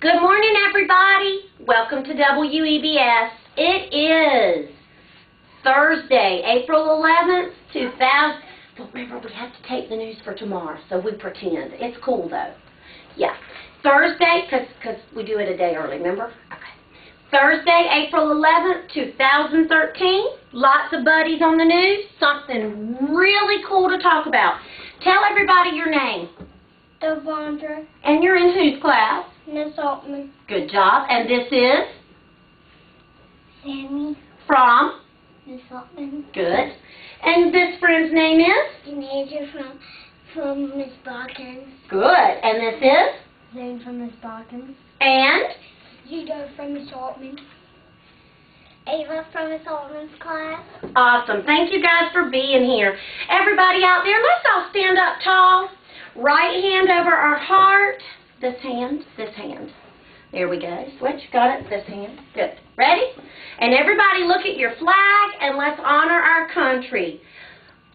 Good morning, everybody. Welcome to WEBS. It is Thursday, April 11th, 2000. But remember, we have to tape the news for tomorrow, so we pretend. It's cool, though. Yeah. Thursday, because we do it a day early, remember? Okay. Thursday, April 11th, 2013. Lots of buddies on the news. Something really cool to talk about. Tell everybody your name. Devondra. And you're in whose class? Miss Altman. Good job. And this is? Sammy. From? Miss Altman. Good. And this friend's name is? Denasia from Miss Balkins. Good. And this is? Zane from Miss Balkins. And? Judo from Miss Altman. Ava from Miss Altman's class. Awesome. Thank you guys for being here. Everybody out there, let's all stand up tall. Right hand over our heart. This hand, this hand. There we go. Switch. Got it. This hand. Good. Ready? And everybody look at your flag and let's honor our country.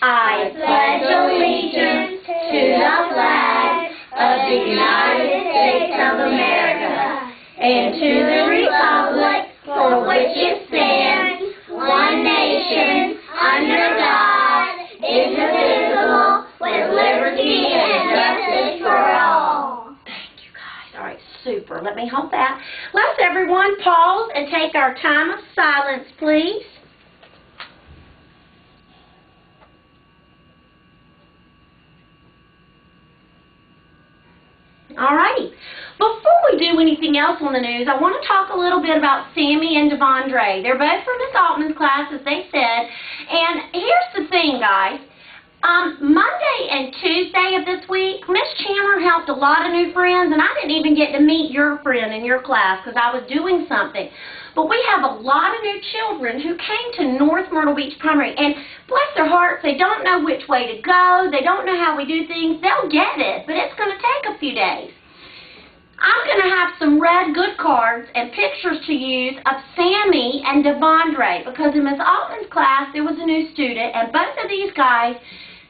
I pledge allegiance to the flag of the United States of America and to the republic for which it stands, one nation, under God, indivisible, with liberty and justice for all. Thank you, guys. All right, super. Let me hold that. Let's everyone pause and take our time of silence, please. All righty. Before we do anything else on the news, I want to talk a little bit about Sammy and Devondra. They're both from Miss Altman's class, as they said. And here's the thing, guys. Monday and Tuesday of this week, Miss Chandler helped a lot of new friends, and I didn't even get to meet your friend in your class because I was doing something. But we have a lot of new children who came to North Myrtle Beach Primary, and bless their hearts, they don't know which way to go. They don't know how we do things. They'll get it, but it's going to take a few days. I'm going to have some red good cards and pictures to use of Sammy and Devondra because in Miss Altman's class there was a new student, and both of these guys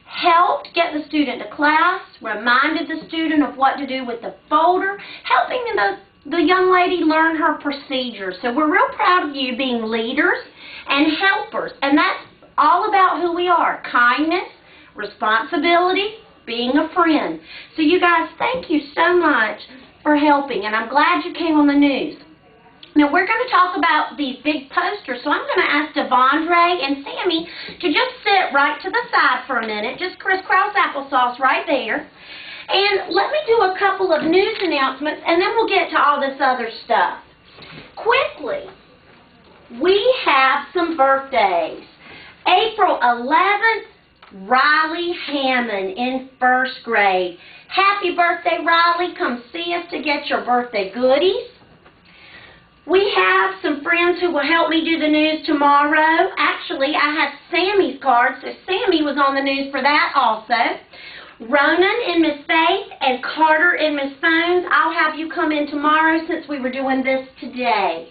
helped get the student to class, reminded the student of what to do with the folder, helping the young lady learn her procedures. So we're real proud of you being leaders and helpers, and that's all about who we are: kindness, responsibility, being a friend. So you guys, thank you so much for helping, and I'm glad you came on the news. Now we're going to talk about these big posters, so I'm going to ask Devondra and Sammy to just sit right to the side for a minute, just crisscross applesauce right there. And let me do a couple of news announcements, and then we'll get to all this other stuff. Quickly, we have some birthdays. April 11th, Riley Hammond in first grade. Happy birthday, Riley. Come see us to get your birthday goodies. We have some friends who will help me do the news tomorrow. Actually, I have Sammy's card, so Sammy was on the news for that also. Ronan in Miss Faith and Carter in Miss Phones. I'll have you come in tomorrow since we were doing this today.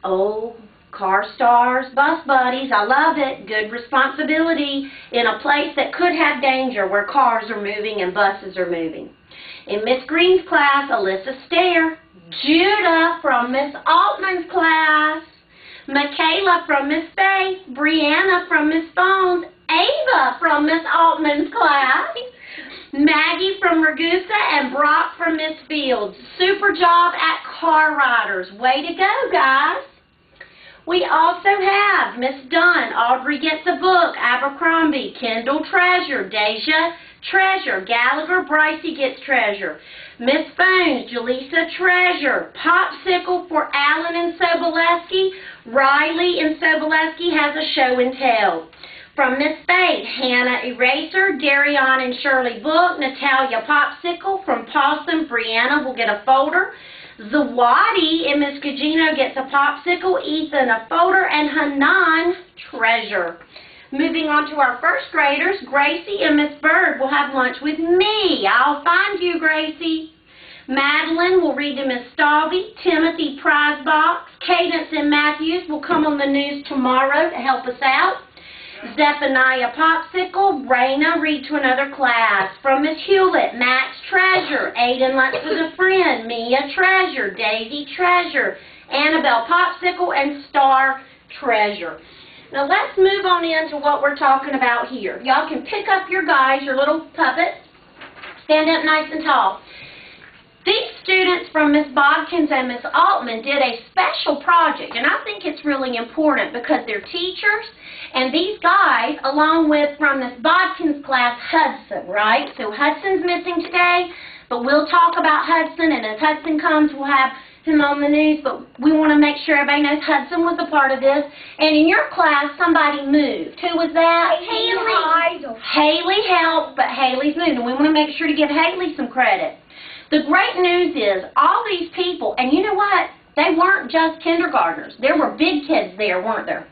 Oh, car stars, bus buddies, I love it. Good responsibility in a place that could have danger where cars are moving and buses are moving. In Miss Green's class, Alyssa Stair, Judah from Miss Altman's class, Michaela from Miss Faith, Brianna from Miss Phones, Ava from Miss Altman's class, Maggie from Ragusa, and Brock from Miss Fields. Super job at Car Riders. Way to go, guys. We also have Miss Dunn, Audrey gets a book, Abercrombie, Kendall Treasure, Deja Treasure, Gallagher, Brycey gets treasure, Miss Phones, Jaleesa Treasure, Popsicle for Alan and Soboleski, Riley and Soboleski has a show and tell. From Miss Faith, Hannah Eraser, Darion and Shirley Book, Natalia Popsicle. From Possum, Brianna will get a folder. Zawadi and Miss Gugino gets a popsicle, Ethan a folder, and Hanan treasure. Moving on to our first graders, Gracie and Miss Bird will have lunch with me. I'll find you, Gracie. Madeline will read to Miss Stalvey. Timothy prize box. Cadence and Matthews will come on the news tomorrow to help us out. Zephaniah Popsicle, Raina, read to another class. From Miss Hewlett, Max Treasure, Aiden Lunch with a Friend, Mia Treasure, Daisy Treasure, Annabelle Popsicle, and Star Treasure. Now let's move on into what we're talking about here. Y'all can pick up your guys, your little puppets. Stand up nice and tall. These students from Miss Bodkins and Miss Altman did a special project, and I think it's really important because they're teachers, and these guys, along with from Miss Bodkins' class, Hudson, right? So Hudson's missing today, but we'll talk about Hudson, and as Hudson comes, we'll have him on the news, but we want to make sure everybody knows Hudson was a part of this. And in your class, somebody moved. Who was that? Haley. Haley helped, but Haley's moved, and we want to make sure to give Haley some credit. The great news is all these people, and you know what? They weren't just kindergartners. There were big kids there, weren't there?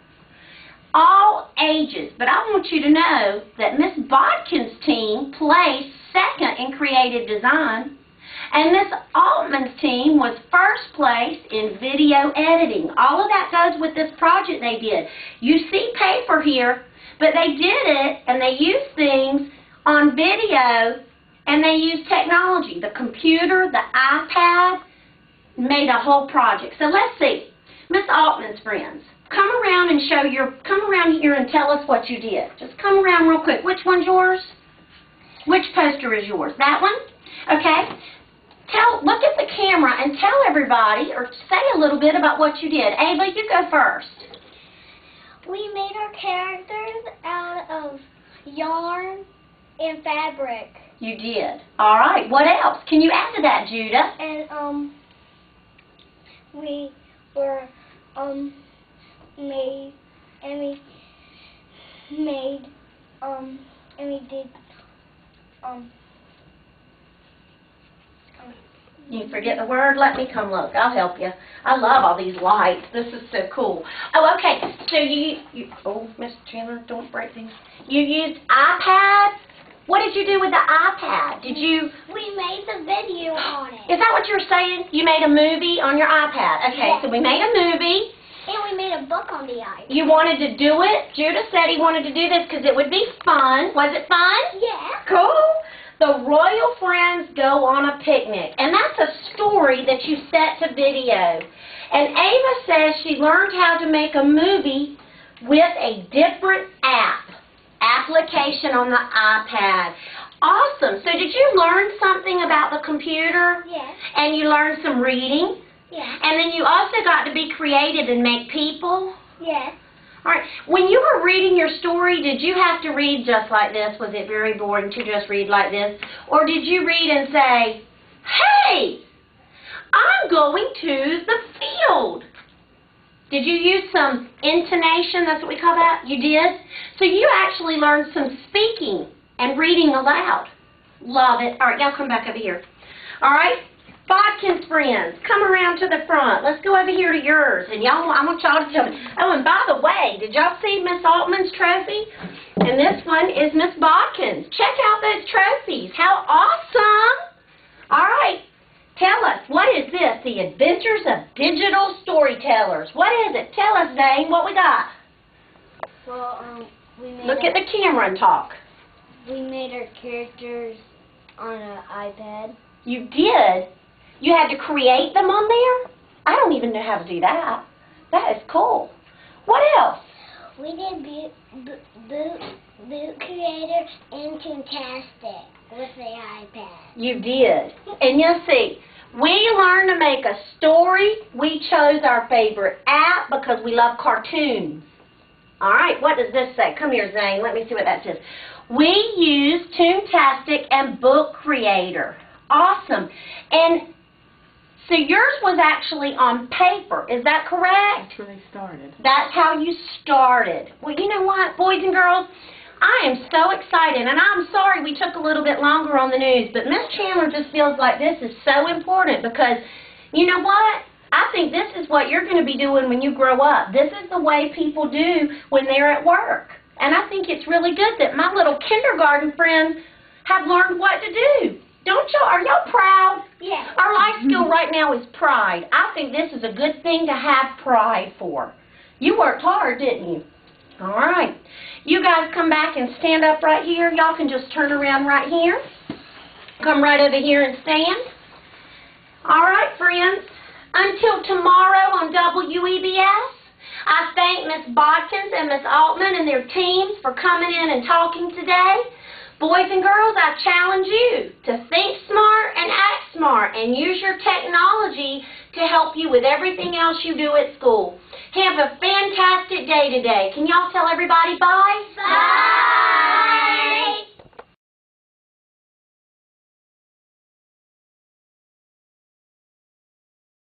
All ages. But I want you to know that Miss Bodkins' team placed second in creative design, and Miss Altman's team was first place in video editing. All of that goes with this project they did. You see paper here, but they did it, and they used things on video, and they used technology. The computer, the iPad, made a whole project. So let's see. Miss Altman's friends, come around and come around here and tell us what you did. Just come around real quick. Which one's yours? Which poster is yours? That one? Okay. Look at the camera and tell everybody, or say a little bit about what you did. Ava, you go first. We made our characters out of yarn and fabric. You did. All right. What else? Can you add to that, Judah? And we were made and we did You forget the word? Let me come look. I'll help you. I love all these lights. This is so cool. Oh, okay. So oh, Miss Chandler, don't break things. You used iPad? What did you do with the iPad? We made the video on it. Is that what you're saying? You made a movie on your iPad. Okay, Yeah. So we made a movie. And we made a book on the iPad. You wanted to do it? Judah said he wanted to do this because it would be fun. Was it fun? Yeah. Cool. The Royal Friends go on a picnic. And that's a story that you set to video. And Ava says she learned how to make a movie with a different application on the iPad. Awesome. So did you learn something about the computer? Yes. And you learned some reading? Yeah. And then you also got to be creative and make people? Yes. All right. When you were reading your story, did you have to read just like this? Was it very boring to just read like this? Or did you read and say, hey, I'm going to the field? Did you use some intonation? That's what we call that? You did? So you actually learned some speaking and reading aloud. Love it. All right, y'all come back over here. All right? Bodkins friends, come around to the front. Let's go over here to yours. And y'all, I want y'all to tell me. Oh, and by the way, did y'all see Miss Altman's trophy? And this one is Miss Bodkins. Check out those trophies. How awesome. All right. Tell us, what is this? The Adventures of Digital Storytellers. What is it? Tell us, Dane, what we got. Well, we made Look at the camera and talk. We made our characters on an iPad. You did? You had to create them on there? I don't even know how to do that. That is cool. What else? We did Boot Creator and Toontastic with the iPad. You did. And you'll see, we learned to make a story. We chose our favorite app because we love cartoons. All right, what does this say? Come here, Zane. Let me see what that says. We used Toontastic and Book Creator. Awesome. And so yours was actually on paper. Is that correct? That's where they started. That's how you started. Well, you know what, boys and girls? I am so excited, and I'm sorry we took a little bit longer on the news, but Miss Chandler just feels like this is so important because, you know what? I think this is what you're going to be doing when you grow up. This is the way people do when they're at work. And I think it's really good that my little kindergarten friends have learned what to do. Don't y'all? Are y'all proud? Yeah. Our life skill right now is pride. I think this is a good thing to have pride for. You worked hard, didn't you? All right. You guys come back and stand up right here. Y'all can just turn around right here. Come right over here and stand. All right, friends. Until tomorrow on WEBS, I thank Miss Bodkins and Miss Altman and their teams for coming in and talking today. Boys and girls, I challenge you to think smart and act smart and use your technology to help you with everything else you do at school. Have a fantastic day today. Can y'all tell everybody bye?